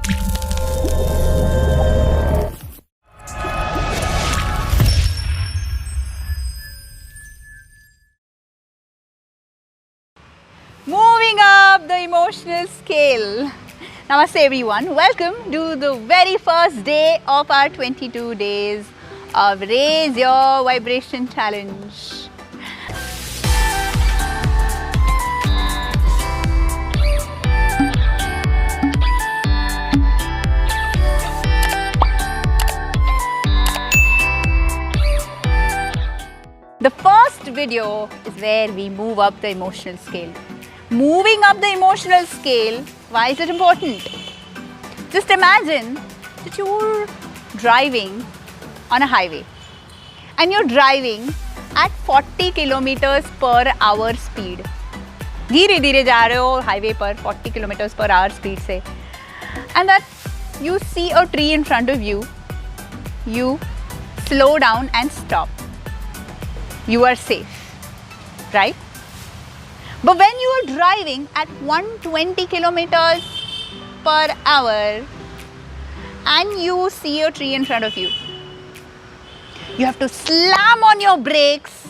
Moving up the emotional scale. Namaste everyone. Welcome to the very first day of our 22 days of Raise Your Vibration Challenge. The first video is where we move up the emotional scale. Moving up the emotional scale, why is it important? Just imagine that you're driving on a highway and you're driving at 40 kilometers per hour speed. धीरे धीरे जा रहे हो highway पर 40 kilometers per hour speed से, and that you see a tree in front of you, you slow down and stop. You are safe, right? But when you are driving at 120 kilometers per hour and you see a tree in front of you, you have to slam on your brakes,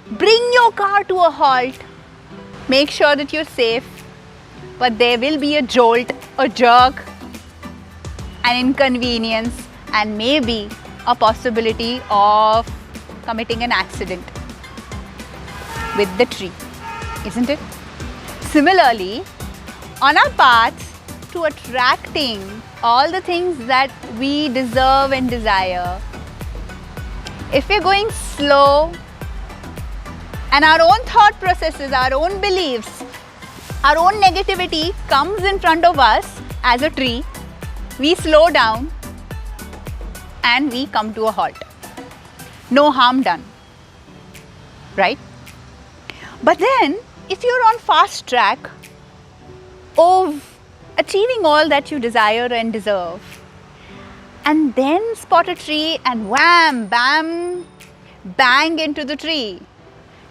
bring your car to a halt, make sure that you're safe, but there will be a jolt, a jerk, an inconvenience, and maybe a possibility of committing an accident with the tree, isn't it? Similarly, on our path to attracting all the things that we deserve and desire, if we're going slow and our own thought processes, our own beliefs, our own negativity comes in front of us as a tree, we slow down and we come to a halt. No harm done, right? But then, if you're on fast track of achieving all that you desire and deserve, and then spot a tree and wham, bam, bang into the tree,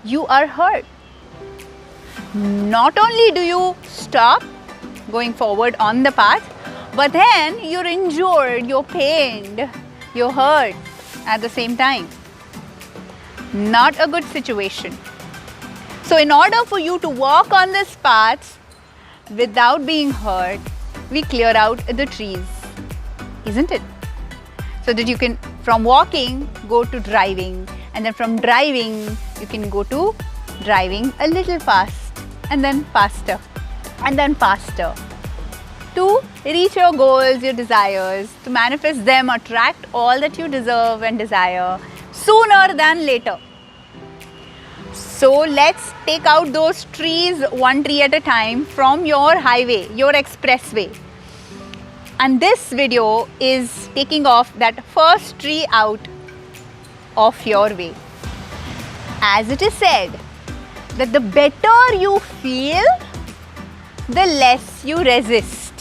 you are hurt. Not only do you stop going forward on the path, but then you're injured, you're pained, you're hurt at the same time. Not a good situation. So in order for you to walk on this path without being hurt, we clear out the trees, isn't it? So that you can, from walking, go to driving, and then from driving, you can go to driving a little fast, and then faster, and then faster, to reach your goals, your desires, to manifest them, attract all that you deserve and desire sooner than later. So let's take out those trees, one tree at a time, from your highway, your expressway. And this video is taking off that first tree out of your way. As it is said, that the better you feel, the less you resist.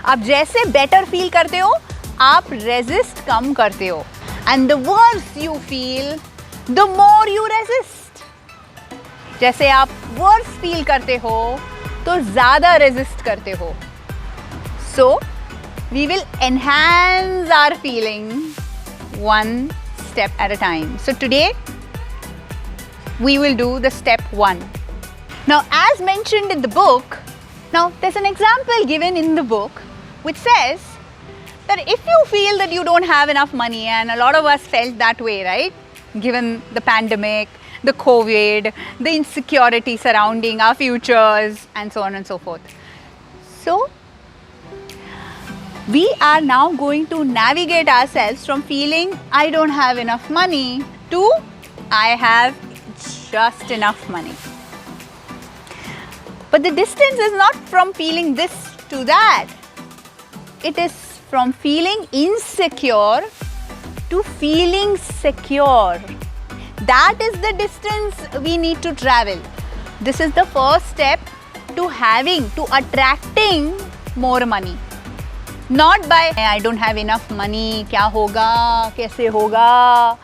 आप जैसे better feel करते हो, आप resist कम करते हो. And the worse you feel, the more you resist. जैसे आप worse feel करते हो, तो ज़्यादा resist करते हो. So, we will enhance our feeling one step at a time. So today, we will do the step 1. Now, as mentioned in the book, now there's an example given in the book which says that if you feel that you don't have enough money, and a lot of us felt that way, right? Given the pandemic, the COVID, the insecurity surrounding our futures, and so on and so forth. So, we are now going to navigate ourselves from feeling I don't have enough money to I have just enough money. But the distance is not from feeling this to that. It is from feeling insecure to feeling secure. That is the distance we need to travel. This is the first step to attracting more money. Not by I don't have enough money, क्या होगा, कैसे होगा,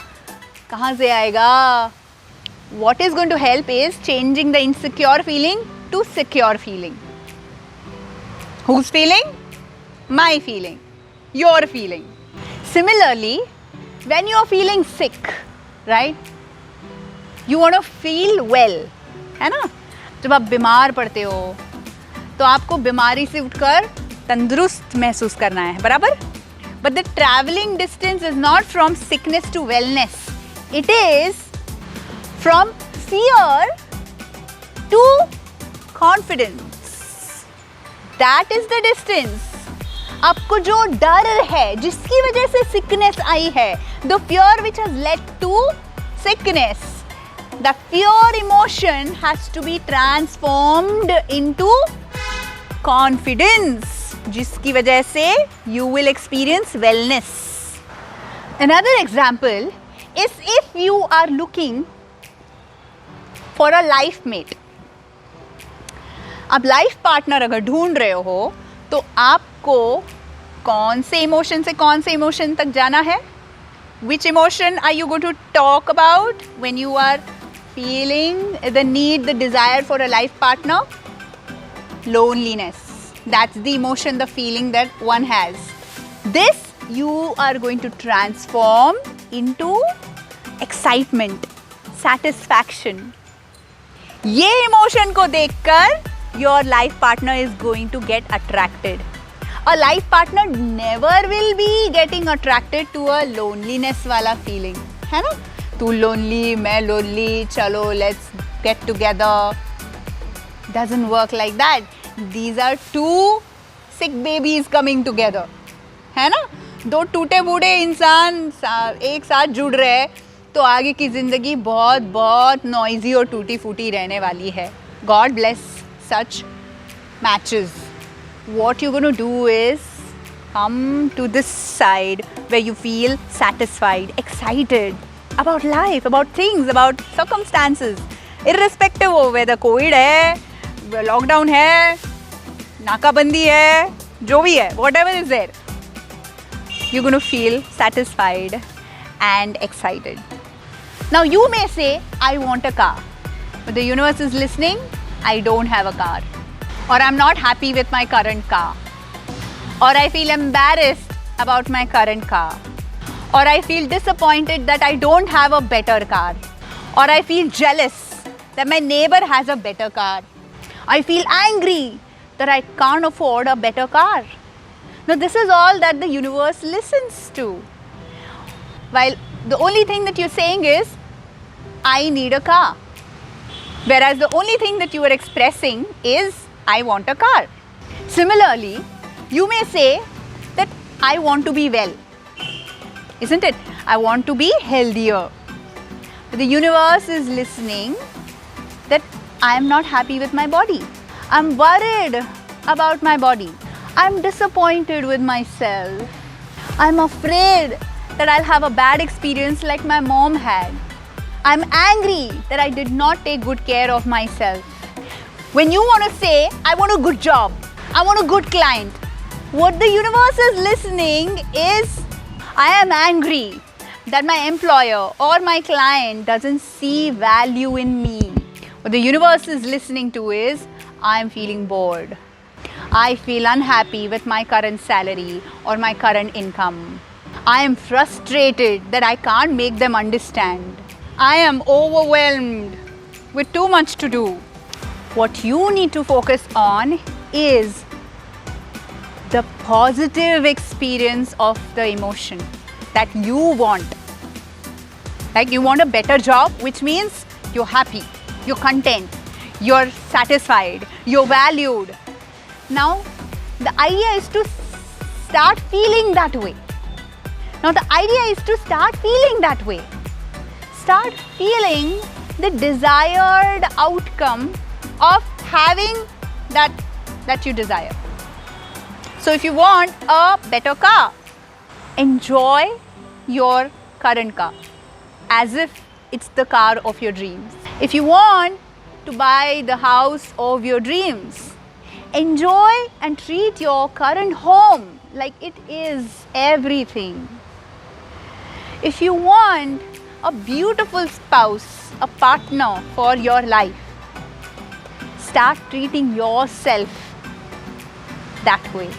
कहाँ से आएगा. What is going to help is changing the insecure feeling to secure feeling. Whose feeling? my feeling, your feeling. Similarly, when you are feeling sick, right? You want to feel well, है ना? जब आप बीमार पड़ते हो तो आपको बीमारी से उठकर तंदुरुस्त महसूस करना है, बराबर? But the traveling distance is not from sickness to wellness. It is from fear to confidence. That is the distance. आपको जो डर है जिसकी वजह से sickness आई है, the fear which has led to sickness, the fear emotion has to be transformed into confidence, जिसकी वजह से you will experience wellness. Another example is if you are looking for a life mate. अब life partner अगर ढूंढ रहे हो तो आपको कौन से इमोशन से कौन से इमोशन तक जाना है? Which emotion are you going to talk about when you are feeling the need, the desire for a life partner? Loneliness. That's the emotion, the feeling that one has. This you are going to transform into excitement, satisfaction. ये emotion को देखकर your life partner is going to get attracted. A life partner never will be getting attracted to a loneliness वाला feeling, है ना? तू lonely, मैं lonely, चलो let's get together. Doesn't work like that. These are two sick babies coming together, है ना? दो टूटे बूढ़े इंसान एक साथ जुड़ रहे हैं तो आगे की जिंदगी बहुत बहुत नॉइजी और टूटी फूटी रहने वाली है. God bless such matches. What you're going to do is come to this side where you feel satisfied, excited about life, about things, about circumstances, irrespective of whether COVID है, lockdown है, नाकाबंदी है, जो भी है, whatever is there, you're going to feel satisfied and excited. Now you may say, I want a car, but the universe is listening, I don't have a car, or I'm not happy with my current car, or I feel embarrassed about my current car, or I feel disappointed that I don't have a better car, or I feel jealous that my neighbor has a better car, I feel angry that I can't afford a better car. Now this is all that the universe listens to. While the only thing that you're saying is, I need a car. Whereas the only thing that you are expressing is, I want a car. Similarly, you may say that I want to be well. Isn't it? I want to be healthier. But the universe is listening that I am not happy with my body. I'm worried about my body. I'm disappointed with myself. I'm afraid that I'll have a bad experience like my mom had. I'm angry that I did not take good care of myself. When you want to say, I want a good job, I want a good client, what the universe is listening is, I am angry that my employer or my client doesn't see value in me. What the universe is listening to is, I am feeling bored. I feel unhappy with my current salary or my current income. I am frustrated that I can't make them understand. I am overwhelmed with too much to do. What you need to focus on is the positive experience of the emotion that you want. Like you want a better job, which means you're happy, you're content, you're satisfied, you're valued. Now, the idea is to start feeling that way. Now, the idea is to start feeling that way. Start feeling the desired outcome of having that you desire. So, if you want a better car, enjoy your current car as if it's the car of your dreams. If you want to buy the house of your dreams, enjoy and treat your current home like it is everything. If you want a beautiful spouse, a partner for your life, start treating yourself that way.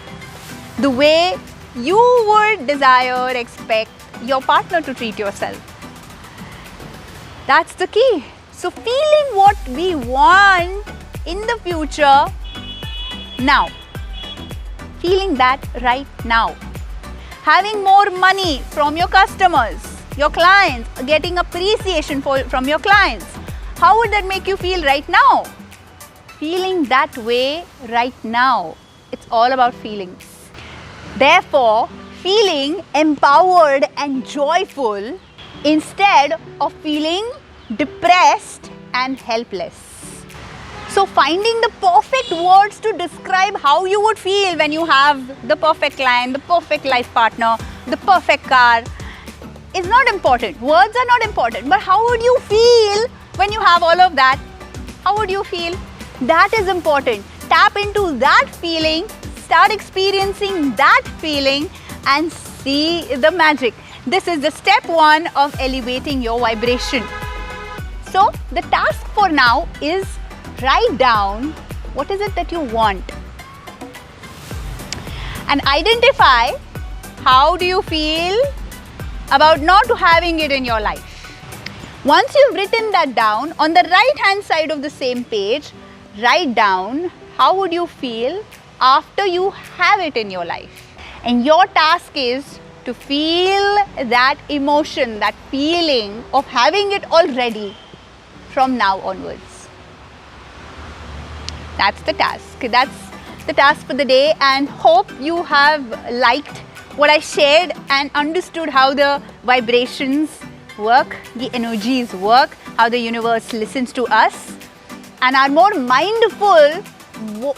the way you would desire, expect your partner to treat yourself. That's the key. So feeling what we want in the future now. Feeling that right now. Having more money from your customers, your clients, getting appreciation from your clients. How would that make you feel right now? Feeling that way right now. It's all about feelings. Therefore, feeling empowered and joyful instead of feeling depressed and helpless. So finding the perfect words to describe how you would feel when you have the perfect client, the perfect life partner, the perfect car is not important. Words are not important. But how would you feel when you have all of that? How would you feel? That is important. Tap into that feeling, start experiencing that feeling and see the magic. This is the step 1 of elevating your vibration. So the task for now is write down what is it that you want and identify how do you feel about not having it in your life. Once you've written that down, on the right hand side of the same page, write down how would you feel after you have it in your life. And your task is to feel that emotion, that feeling of having it already from now onwards. That's the task. That's the task for the day, and hope you have liked what I shared and understood how the vibrations work, the energies work, how the universe listens to us, and are more mindful.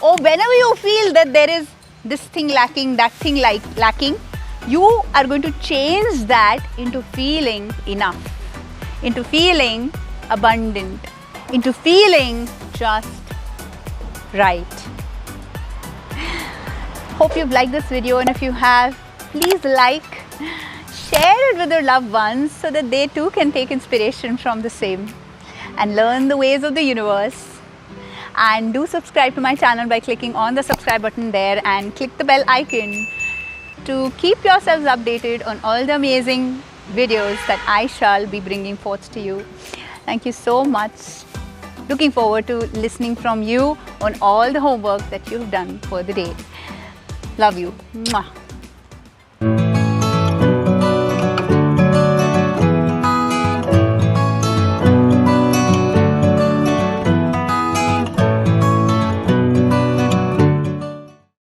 Or whenever you feel that there is this thing lacking, that thing lacking, you are going to change that into feeling enough, into feeling abundant, into feeling just right. Hope you've liked this video, and if you have, please like, share it with your loved ones so that they too can take inspiration from the same and learn the ways of the universe. And do subscribe to my channel by clicking on the subscribe button there and click the bell icon to keep yourselves updated on all the amazing videos that I shall be bringing forth to you. Thank you so much. Looking forward to listening from you on all the homework that you've done for the day. Love you. Mwah.